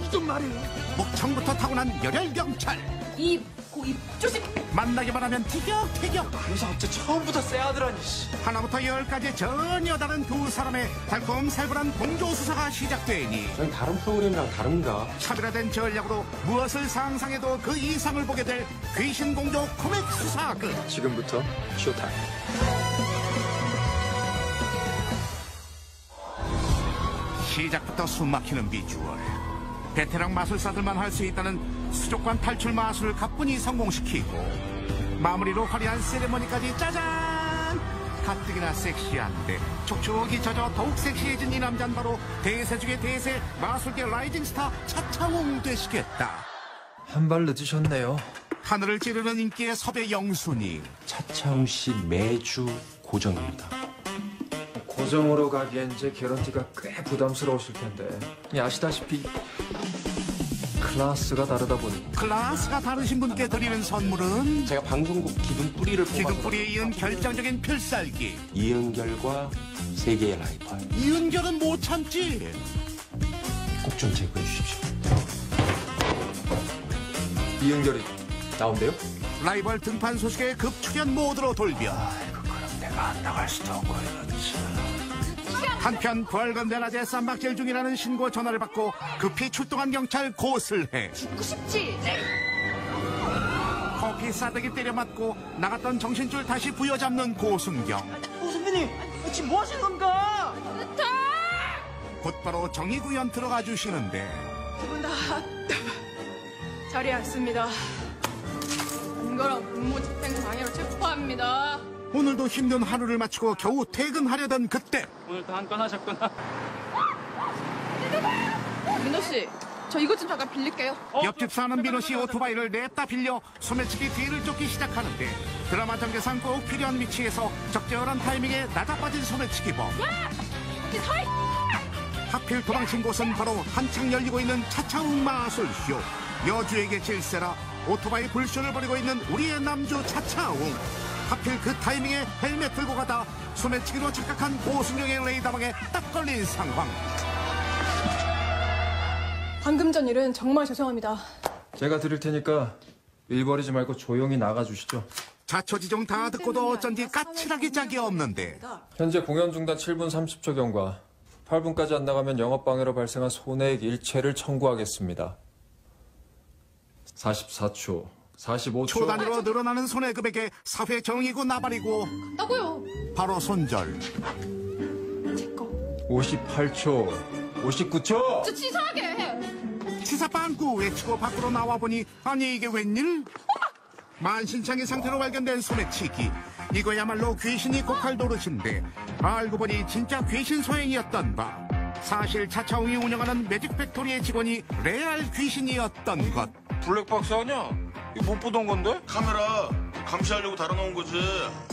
무슨 말이에요? 목청부터 타고난 열혈 경찰. 입 조심. 만나기만 하면 티격태격. 그래서 어째 처음부터 쎄하더라니. 하나부터 열까지 전혀 다른 두 사람의 달콤살벌한 공조 수사가 시작되니 저희 다른 프로그램이랑 다릅니다. 차별화된 전략으로 무엇을 상상해도 그 이상을 보게 될 귀신 공조 코믹 수사극. 지금부터 쇼타임. 시작부터 숨막히는 비주얼. 베테랑 마술사들만 할 수 있다는 수족관 탈출 마술을 가뿐히 성공시키고 마무리로 화려한 세레머니까지 짜잔! 가뜩이나 섹시한데 촉촉이 젖어 더욱 섹시해진 이 남자는 바로 대세 중의 대세 마술계 라이징 스타 차창웅 되시겠다. 한 발 늦으셨네요. 하늘을 찌르는 인기의 섭외 영순이. 차창웅 씨 매주 고정입니다. 고정으로 가기엔 이제 개런티가 꽤 부담스러우실 텐데 아시다시피 클래스가 다르다 보니. 클래스가 다르신 분께 드리는 선물은 제가 방송국 기둥뿌리를 기둥뿌리에 이은 결정적인 필살기. 이은결과 세계의 라이벌. 이은결은 못 참지. 꼭 좀 제거해 주십시오. 이은결이 나온대요? 라이벌 등판 소식에 급출연 모드로 돌변. 그럼 내가 안 나갈 수도 없고 이러지. 한편 부활건 대낮에 쌈박질 중이라는 신고 전화를 받고 급히 출동한 경찰 고슬해. 죽고 싶지. 네. 커피 싸대기 때려 맞고 나갔던 정신줄 다시 부여잡는 고순경. 선배님, 지금 뭐 하시는 겁니까? 곧바로 정의구현 들어가 주시는데 두 분 다 자리에 앉습니다. 안거랑 공무집행 방해로 체포합니다. 오늘도 힘든 하루를 마치고 겨우 퇴근하려던 그때 오늘도 한 건 하셨구나. 민호 씨, 저 이것 좀 잠깐 빌릴게요. 옆집 사는 민호 씨 오토바이를 냅다 빌려 소매치기 뒤를 쫓기 시작하는데 드라마 전개상 꼭 필요한 위치에서 적절한 타이밍에 낮아빠진 소매치기범. 하필 도망친 곳은 바로 한창 열리고 있는 차창웅 마술쇼. 여주에게 질세라 오토바이 불쇼를 벌이고 있는 우리의 남주 차창웅. 하필 그 타이밍에 헬멧 들고 가다 소매치기로 착각한 고순경의 레이더망에 딱 걸린 상황. 방금 전 일은 정말 죄송합니다. 제가 드릴 테니까 일 벌이지 말고 조용히 나가주시죠. 자초지종 다 듣고도 어쩐지 까칠하기 짝이 없는데 현재 공연 중단 7분 30초 경과. 8분까지 안 나가면 영업방해로 발생한 손해액 일체를 청구하겠습니다. 44초, 45초. 초 단위로 늘어나는 손해금액에 사회 정의고 나발이고 나고요. 바로 손절. 제거. 58초, 59초. 저 치사하게 해. 치사 빵꾸 외치고 밖으로 나와보니 아니 이게 웬일? 만신창이 상태로 발견된 소매치기. 이거야말로 귀신이 고칼 노릇인데 알고 보니 진짜 귀신 소행이었던 바. 사실 차차웅이 운영하는 매직 팩토리의 직원이 레알 귀신이었던 것. 블랙박스 아니야? 이거 못 보던 건데? 카메라 감시하려고 달아놓은 거지.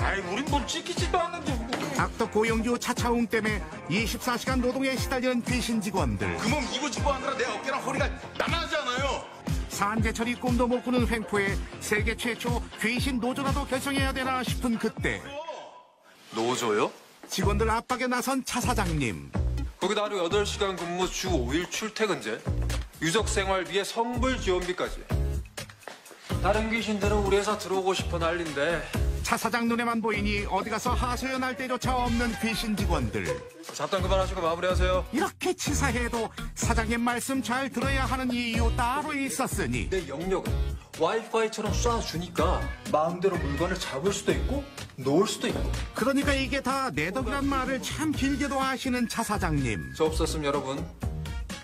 아이, 우린 뭐 찍히지도 않는데. 악덕 고용주 차차웅 때문에 24시간 노동에 시달리는 귀신 직원들. 그 몸 이거 집어 하느라 내 어깨랑 허리가 나나지 않아요. 산재철이 꿈도 못 꾸는 횡포에 세계 최초 귀신 노조라도 결성해야 되나 싶은 그때 노조요? 직원들 압박에 나선 차 사장님. 거기다 하루 8시간 근무 주 5일 출퇴근제. 유적 생활비에 성불 지원비까지. 다른 귀신들은 우리 회사 들어오고 싶어 난린데. 차 사장 눈에만 보이니 어디 가서 하소연할 때조차 없는 귀신 직원들. 잡담 그만하시고 마무리하세요. 이렇게 치사해도 사장님 말씀 잘 들어야 하는 이유 따로 있었으니 내 영역은 와이파이처럼 쏴주니까 마음대로 물건을 잡을 수도 있고 놓을 수도 있고. 그러니까 이게 다 내 덕이란 말을 참 길게도 하시는 차 사장님. 저 없었으면 여러분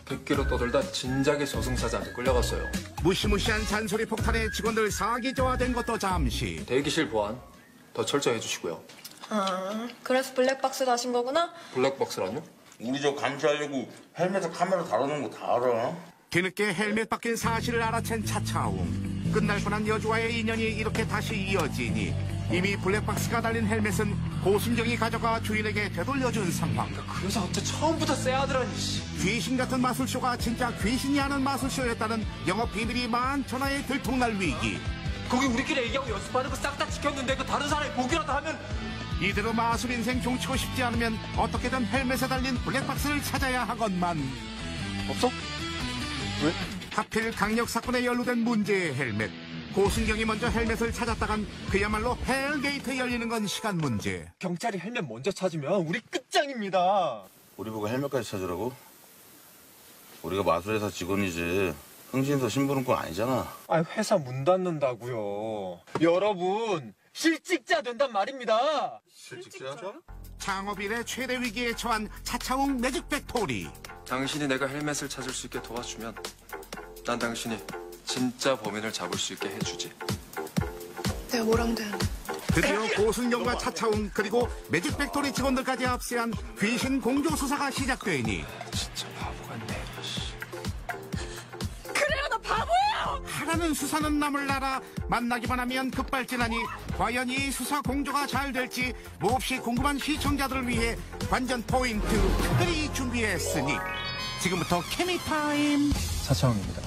100km 떠돌다 진작에 저승사자한테 끌려갔어요. 무시무시한 잔소리 폭탄에 직원들 사기저하된 것도 잠시. 대기실 보안 더 철저히 해주시고요. 아, 그래서 블랙박스도 하신 거구나? 블랙박스라뇨? 우리 저 감시하려고 헬멧에 카메라 달아놓은 거 다 알아. 뒤늦게 헬멧 바뀐 사실을 알아챈 차차웅. 끝날 뻔한 여주와의 인연이 이렇게 다시 이어지니 이미 블랙박스가 달린 헬멧은 고순경이 가져가 주인에게 되돌려준 상황. 그래서 어째 처음부터 쎄하더라니. 귀신 같은 마술쇼가 진짜 귀신이 하는 마술쇼였다는 영업 비밀이 만천하에 들통날 위기. 거기 우리끼리 얘기하고 연습하는 거 싹 다 지켰는데 그 다른 사람이 보기라도 하면. 이대로 마술 인생 종치고 싶지 않으면 어떻게든 헬멧에 달린 블랙박스를 찾아야 하건만. 없어? 왜? 하필 강력 사건에 연루된 문제의 헬멧. 고순경이 먼저 헬멧을 찾았다간 그야말로 헬게이트 열리는 건 시간 문제. 경찰이 헬멧 먼저 찾으면 우리 끝장입니다. 우리 보고 헬멧까지 찾으라고? 우리가 마술회사 직원이지 흥신소 심부름꾼 아니잖아. 아, 회사 문 닫는다고요. 여러분, 실직자 된단 말입니다. 실직자? 창업 이래 최대 위기에 처한 차차웅 매직 팩토리. 당신이 내가 헬멧을 찾을 수 있게 도와주면 난 당신이 진짜 범인을 잡을 수 있게 해주지. 내가 뭘 하면 되는데? 드디어 고순경과 차차웅 그리고 매직 팩토리 직원들까지 합세한 귀신 공조 수사가 시작되니 진짜 바보 같네. 그래요, 나 바보예요! 하라는 수사는 남을 나라. 만나기만 하면 급발진하니 과연 이 수사 공조가 잘 될지 몹시 궁금한 시청자들을 위해 관전 포인트 특별히 준비했으니 지금부터 케미타임. 차차웅입니다.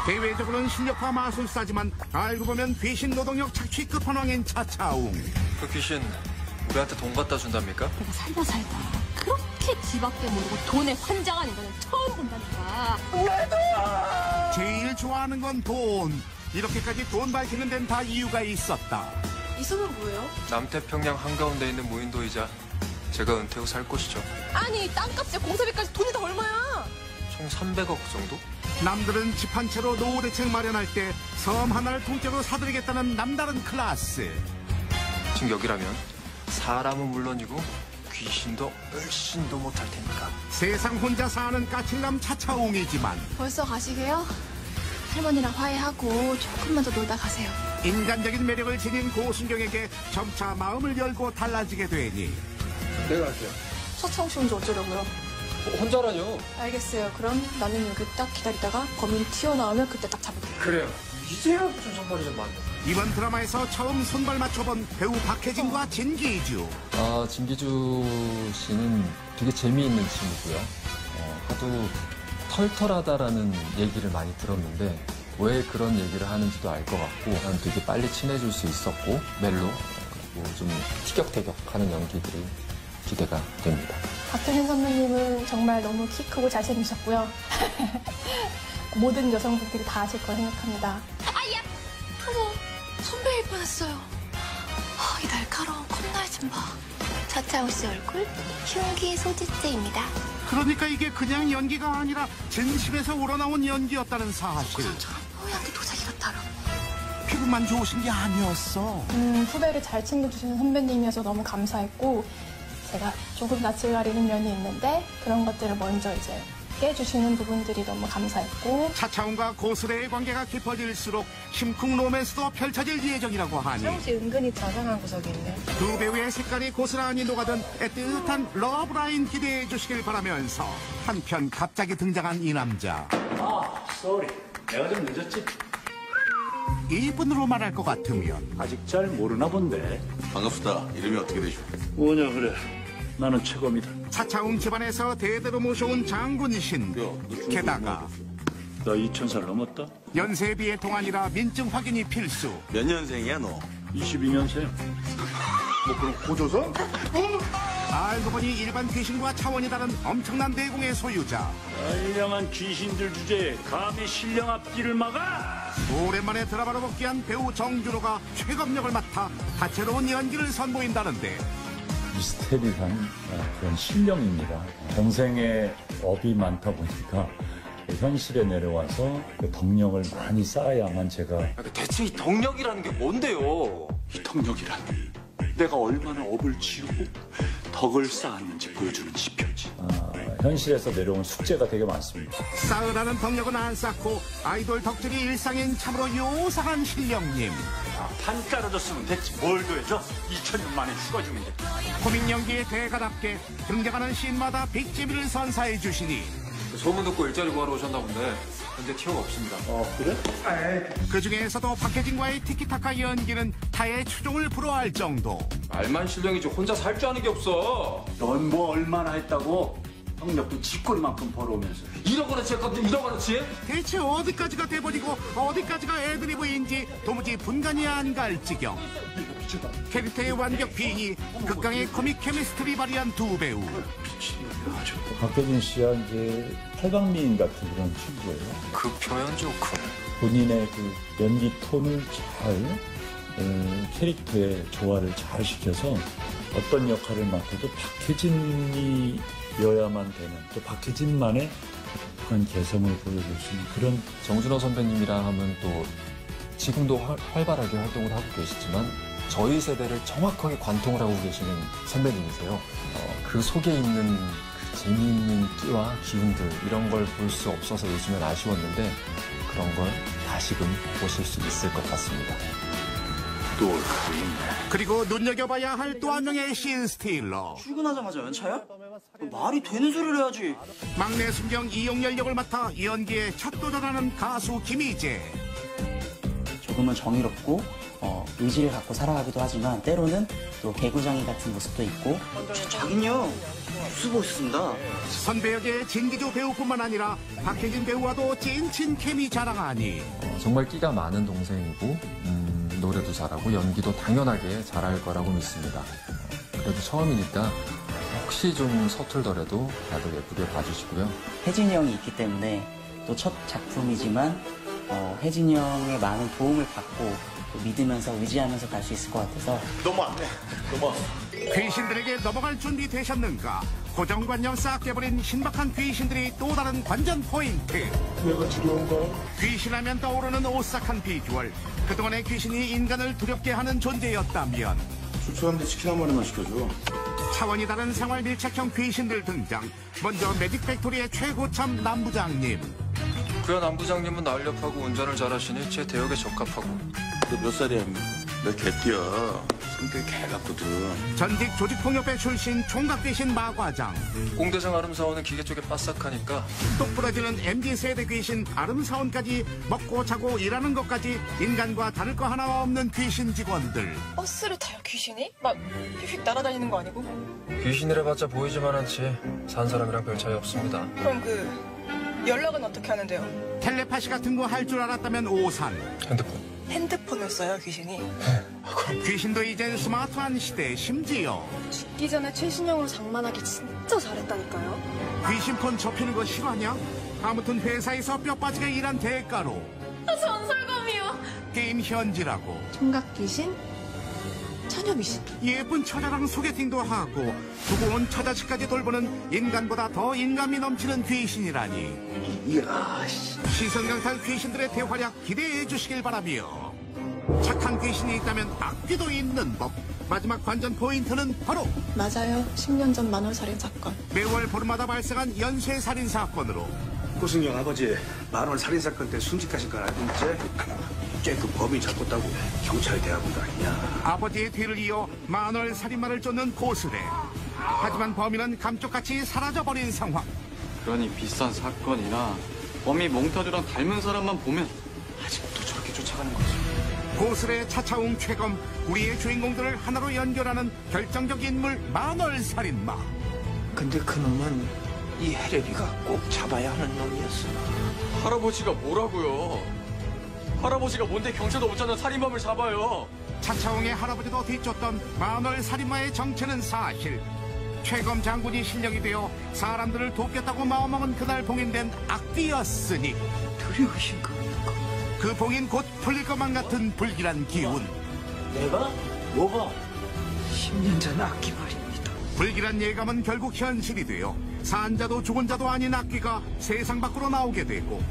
대외적으로는 실력파 마술사지만 알고 보면 귀신 노동력 착취 끝판왕인 차차웅. 그 귀신 우리한테 돈 갖다 준답니까? 내가 살다 그렇게 뒤밖에 모르고 돈에 환장하는 거는 처음 본다니까. 제일 좋아하는 건 돈. 이렇게까지 돈 밝히는 데는 다 이유가 있었다. 이 숲은 뭐예요? 남태평양 한가운데 있는 무인도이자 제가 은퇴 후 살 곳이죠. 아니, 땅값에 공사비까지 돈이 다 얼마야? 총 300억 정도? 남들은 집 한 채로 노후 대책 마련할 때 섬 하나를 통째로 사드리겠다는 남다른 클래스. 지금 여기라면 사람은 물론이고 귀신도 얼씬도 못할 테니까. 세상 혼자 사는 까칠남 차차웅이지만 벌써 가시게요? 할머니랑 화해하고 조금만 더 놀다 가세요. 인간적인 매력을 지닌 고순경에게 점차 마음을 열고 달라지게 되니 내가 할게요. 차차웅 씨 혼자 어쩌려고요? 혼자라뇨? 알겠어요. 그럼 나는 여기 딱 기다리다가 범인 튀어나오면 그때 딱 잡을게요. 그래요. 이제야 좀 손발이 좀 맞네. 이번 드라마에서 처음 손발 맞춰본 배우 박혜진과 진기주. 진기주 씨는 되게 재미있는 친구고요. 하도 털털하다라는 얘기를 많이 들었는데 왜 그런 얘기를 하는지도 알 것 같고 난 되게 빨리 친해질 수 있었고 멜로 그리고 좀 티격태격하는 연기들이 기대가 됩니다. 박혜진 선배님은 정말 너무 키 크고 잘생기셨고요. 모든 여성분들이 다 아실 거라 생각합니다. 아야! 어머, 선배일 뻔했어요. 이 날카로운 콧날 좀 봐. 차차웅 씨 얼굴 흉기 소지체입니다. 그러니까 이게 그냥 연기가 아니라 진심에서 우러나온 연기였다는 사실. 뽀얀게 도자기 같아요. 피부만 좋으신 게 아니었어. 후배를 잘 챙겨주시는 선배님이어서 너무 감사했고 제가 조금 낯을 가리는 면이 있는데 그런 것들을 먼저 이제 깨주시는 부분들이 너무 감사했고 차차웅과 고스레의 관계가 깊어질수록 심쿵 로맨스도 펼쳐질 예정이라고 하니 혹시 은근히 자상한 구석이 있네. 두 배우의 색깔이 고스란히 녹아든 애틋한 러브라인 기대해 주시길 바라면서 한편 갑자기 등장한 이 남자. 쏘리. 내가 좀 늦었지? 이분으로 말할 것 같으면 아직 잘 모르나 본데. 반갑습니다. 이름이 어떻게 되죠? 뭐냐 그래. 나는 최고입니다. 차차웅 집안에서 대대로 모셔온 장군이신 게다가 너 2000살 넘었다? 연세에 비해 동안이라 민증 확인이 필수. 몇 년생이야 너? 22년생. 뭐 그럼 고조선? 알고 보니 일반 귀신과 차원이 다른 엄청난 내공의 소유자. 알량한 귀신들 주제에 감히 신령 앞길을 막아! 오랜만에 드라마로 복귀한 배우 정준호가 최검역을 맡아 다채로운 연기를 선보인다는데 미스테리한 그런 신령입니다. 평생에 업이 많다 보니까 현실에 내려와서 그 덕력을 많이 쌓아야만 제가. 대체 이 덕력이라는 게 뭔데요? 이 덕력이란 내가 얼마나 업을 지우고 덕을 쌓았는지 보여주는 지표지. 현실에서 내려온 숙제가 되게 많습니다. 쌓으라는 덕력은 안 쌓고 아이돌 덕질이 일상인 참으로 요상한 신령님. 판 깔아줬으면 됐지. 뭘 더해줘? 2000년 만에 죽어주는데. 코믹 연기의 대가답게 등장하는 씬마다 빅재미를 선사해 주시니 소문 듣고 일자리 구하러 오셨나 본데 현재 티오가 없습니다. 그래? 그 중에서도 박혜진과의 티키타카 연기는 타의 추종을 불허할 정도. 말만 신령이지 혼자서 할 줄 아는 게 없어. 넌 뭐 얼마나 했다고? 덕력도 쥐꼬리만큼 벌어오면서. 잃어버렸지 했거든. 잃어버렸지? 대체 어디까지가 대본이고 어디까지가 애드리브인지 도무지 분간이 안 갈 지경. 캐릭터의 완벽 비인이 극강의 코믹 케미스트리 발휘한 두 배우. 박해진 씨가 이제 팔방미인 같은 그런 친구예요. 그 표현 좋군. 본인의 그 연기 톤을 잘 캐릭터의 조화를 잘 시켜서 어떤 역할을 맡아도 박해진이어야만 되는, 또 박해진만의 그런 개성을 보여줄 수 있는 그런. 정준호 선배님이라 하면 또 지금도 활발하게 활동을 하고 계시지만 저희 세대를 정확하게 관통을 하고 계시는 선배님이세요. 그 속에 있는 그 재미있는 끼와 기운들, 이런 걸 볼 수 없어서 요즘엔 아쉬웠는데 그런 걸 다시금 보실 수 있을 것 같습니다. 그리고 눈여겨봐야 할 또 한 명의 신 스틸러. 출근하자마자 연차야? 말이 되는 소리를 해야지. 막내 순경 이용열 역을 맡아 연기에 첫 도전하는 가수 김희재. 조금은 정의롭고 의지를 갖고 살아가기도 하지만 때로는 또 개구장이 같은 모습도 있고. 자긴요 유수 보셨습니다. 선배 역의 진기조 배우뿐만 아니라 박해진 배우와도 찐친 케미 자랑하니 정말 끼가 많은 동생이고 노래도 잘하고 연기도 당연하게 잘할 거라고 믿습니다. 그래도 처음이니까 혹시 좀 서툴더라도 다들 예쁘게 봐주시고요. 혜진이 형이 있기 때문에 또 첫 작품이지만 혜진이 형의 많은 도움을 받고 또 믿으면서 의지하면서 갈 수 있을 것 같아서. 너무 안 돼. 너무. 귀신들에게 넘어갈 준비 되셨는가? 고정관념 싹 깨버린 신박한 귀신들이 또 다른 관전 포인트. 내가 두려운가? 귀신하면 떠오르는 오싹한 비주얼. 그동안의 귀신이 인간을 두렵게 하는 존재였다면 추천한데 치킨 한 마리만 시켜줘. 차원이 다른 생활 밀착형 귀신들 등장. 먼저 매직 팩토리의 최고참 남부장님. 그야 남부장님은 날렵하고 운전을 잘하시니 제 대역에 적합하고. 너 몇 살이야? 너 개띠야. 성격이 개 같거든. 전직 조직폭력배 출신 총각귀신 마과장. 공대장 아름사원은 기계 쪽에 빠삭하니까. 똑 부러지는 MZ세대 귀신 아름사원까지 먹고 자고 일하는 것까지 인간과 다를 거 하나 없는 귀신 직원들. 버스를 타요, 귀신이? 막 휙휙 날아다니는 거 아니고? 귀신이라 봤자 보이지만 않지. 산 사람이랑 별 차이 없습니다. 그럼 연락은 어떻게 하는데요? 텔레파시 같은 거 할 줄 알았다면 오산. 핸드폰을 써요, 귀신이? 귀신도 이젠 스마트한 시대. 심지어 죽기 전에 최신형으로 장만하기 진짜 잘했다니까요. 귀신폰 접히는 거 싫어하냐? 아무튼 회사에서 뼈 빠지게 일한 대가로 전설검이요. 게임 현지라고 총각 귀신, 처녀 귀신. 예쁜 처자랑 소개팅도 하고 두고 온 처자식까지 돌보는 인간보다 더 인간미 넘치는 귀신이라니. 이야. 시선강탈 귀신들의 대활약 기대해 주시길 바라며, 착한 귀신이 있다면 악귀도 있는 법. 마지막 관전 포인트는 바로 맞아요. 10년 전 만월살인 사건. 매월 보름마다 발생한 연쇄살인 사건으로 고승영 아버지 만월 살인사건 때 순직하신 걸 알고 있지? 쟤그 범인 잡았다고 경찰 대학원 다니냐? 아버지의 뒤를 이어 만월 살인마를 쫓는 고스레. 하지만 범인은 감쪽같이 사라져버린 상황. 그러니 비싼 사건이나 범인 몽타주랑 닮은 사람만 보면 아직도 저렇게 쫓아가는 거지. 고스레, 차차웅, 최검, 우리의 주인공들을 하나로 연결하는 결정적 인물 만월 살인마. 근데 그 놈은 이 해레비가 꼭 잡아야 하는 놈이었어. 할아버지가 뭐라고요? 할아버지가 뭔데 경찰도 못 잡는 살인범을 잡아요? 차차웅의 할아버지도 뒤쫓던 만월 살인마의 정체는 사실. 최검 장군이 실력이 되어 사람들을 돕겠다고 마음먹은 그날 봉인된 악귀였으니 두려우신 겁니까? 그 봉인 곧 풀릴 것만 같은 불길한 기운. 내가? 뭐가? 10년 전 악귀 말입니다. 불길한 예감은 결국 현실이 되어 산자도 죽은 자도 아닌 악귀가 세상 밖으로 나오게 되고,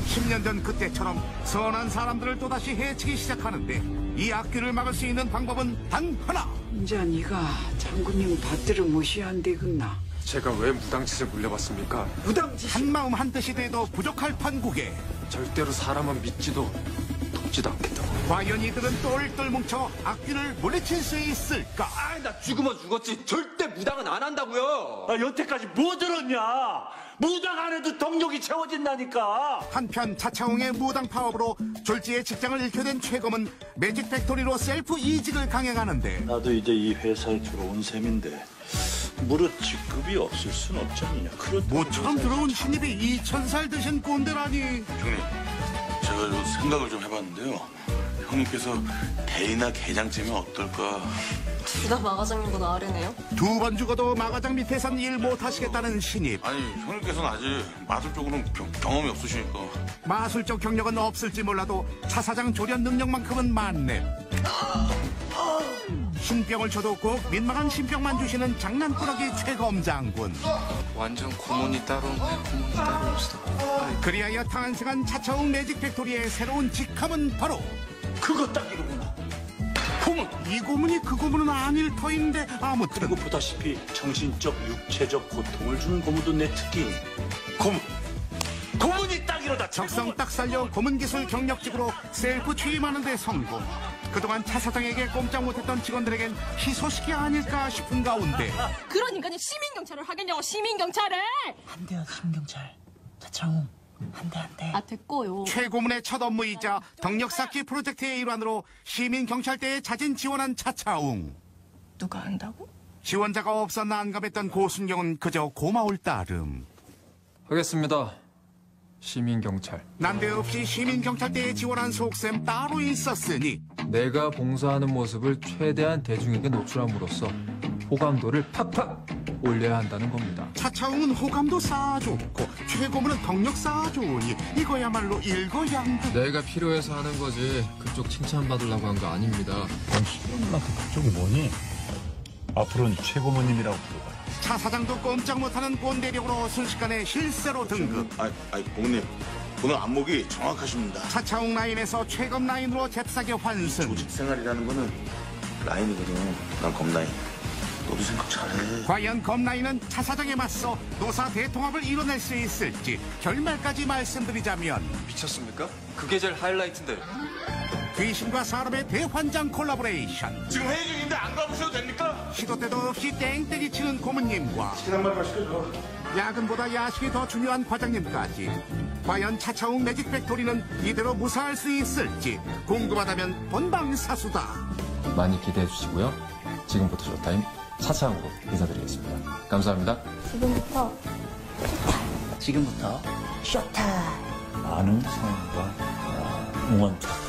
10년 전 그때처럼 선한 사람들을 또다시 해치기 시작하는데 이 악귀를 막을 수 있는 방법은 단 하나. 이제 네가 장군님 받들어 모셔야 안 되겠나? 제가 왜 무당짓을 물려봤습니까? 무당짓? 한마음 한뜻이 돼도 부족할 판국에 절대로 사람은 믿지도 돕지도 않겠다고. 과연 이들은 똘똘 뭉쳐 악귀를 물리칠 수 있을까? 나 죽으면 죽었지 절대 무당은 안 한다고요. 여태까지 뭐 들었냐? 무당 안 해도 동력이 채워진다니까. 한편 차차웅의 무당 파업으로 졸지의 직장을 잃게 된 최검은 매직 팩토리로 셀프 이직을 강행하는데, 나도 이제 이 회사에 들어온 셈인데 무릇 직급이 없을 순 없지 않느냐. 모처럼 들어온 신입이 2000살 드신 꼰대라니. 형님, 제가 생각을 좀 해봤는데요. 형님께서 대리나 계장쯤이 어떨까? 둘 다 마과장님보다 아래네요. 두 번 죽어도 마과장 밑에선 일 못하시겠다는 신입. 아니, 형님께서는 아직 마술 쪽으로는 경험이 없으시니까. 마술적 경력은 없을지 몰라도 차사장 조련 능력만큼은 많네. 신병을 줘도 꼭 민망한 신병만 주시는 장난꾸러기 최검 장군. 완전 고문이 따로 없네. 고문이 따로 없어. 그리하여 탄생한 차차웅 매직 팩토리의 새로운 직함은 바로 그거 딱 이거구나. 고문. 이 고문이 그 고문은 아닐 터인데 아무튼. 그리고 보다시피 정신적, 육체적 고통을 주는 고문도 내 특기인 고문. 고문이 딱 이러다. 적성 딱 살려 고문 기술 경력직으로 셀프 취임하는 데 성공. 그동안 차 사장에게 꼼짝 못했던 직원들에겐 희소식이 아닐까 싶은 가운데 그런 인간이 시민경찰을 하겠냐고, 시민경찰을! 안 돼요, 시민경찰. 차차웅. 안 돼, 안 돼. 아, 됐고요. 최고문의 첫 업무이자 덕력 쌓기 프로젝트의 일환으로 시민경찰대에 자진 지원한 차차웅. 누가 한다고? 지원자가 없어 난감했던 고순경은 그저 고마울 따름. 하겠습니다. 시민경찰. 난데없이 시민경찰대에 지원한 속셈 따로 있었으니 내가 봉사하는 모습을 최대한 대중에게 노출함으로써 호감도를 팍팍 올려야 한다는 겁니다. 차차웅은 호감도 쌓아줬고 최고문은 덕력 쌓아주니 이거야말로 일거양득. 내가 필요해서 하는 거지 그쪽 칭찬받으려고 한 거 아닙니다. 시민한테 그쪽이 뭐니? 앞으로는 최고모님이라고 부르라. 차 사장도 꼼짝 못하는 꼰대력으로 순식간에 실세로 등극. 아이, 고문님. 오늘 안목이 정확하십니다. 차차웅 라인에서 최검 라인으로 잽싸게 환승. 조직 생활이라는 거는 라인이거든. 난 검라인. 너도 생각 잘해. 과연 검 라인은 차 사장에 맞서 노사 대통합을 이뤄낼 수 있을지 결말까지 말씀드리자면 미쳤습니까? 그게 제일 하이라이트인데. 귀신과 사람의 대환장 콜라보레이션. 지금 회의 중인데 안 가보셔도 됩니까? 시도 때도 없이 땡땡이 치는 고문님과 시간 한 마디만 시켜줘. 야근보다 야식이 더 중요한 과장님까지. 과연 차차웅 매직 팩토리는 이대로 무사할 수 있을지 궁금하다면 본방사수다. 많이 기대해 주시고요. 지금부터 쇼타임 차차웅으로 인사드리겠습니다. 감사합니다. 지금부터 쇼타. 많은 사랑과 응원 부탁드립니다.